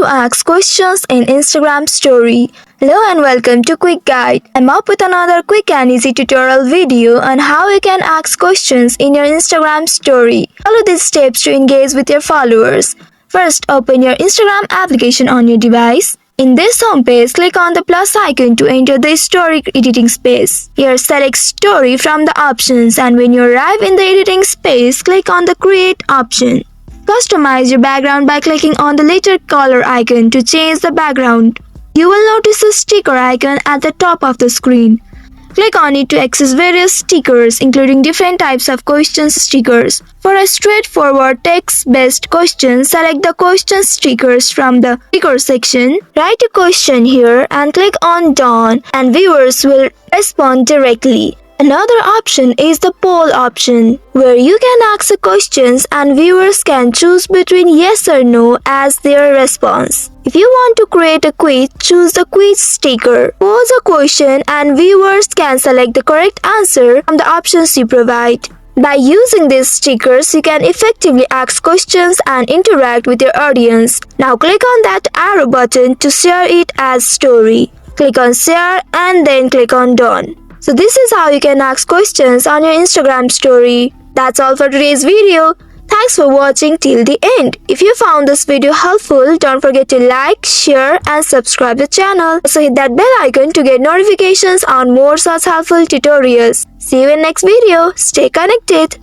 ask questions in Instagram story. Hello and welcome to Quick Guide. I'm up with another quick and easy tutorial video on how you can ask questions in your Instagram story. Follow these steps to engage with your followers. First, open your Instagram application on your device. In this homepage, click on the plus icon to enter the story editing space. Here, select story from the options, and when you arrive in the editing space, click on the create option. Customize your background by clicking on the letter color icon to change the background. You will notice a sticker icon at the top of the screen. Click on it to access various stickers, including different types of question stickers. For a straightforward text-based question, select the question stickers from the sticker section. Write a question here and click on Done, and viewers will respond directly. Another option is the poll option, where you can ask questions and viewers can choose between yes or no as their response. If you want to create a quiz, choose the quiz sticker. Pose a question and viewers can select the correct answer from the options you provide. By using these stickers, you can effectively ask questions and interact with your audience. Now click on that arrow button to share it as story. Click on share and then click on done. So this is how you can ask questions on your Instagram story. That's all for today's video. Thanks for watching till the end. If you found this video helpful, don't forget to like, share and subscribe the channel. Also hit that bell icon to get notifications on more such helpful tutorials. See you in next video. Stay connected.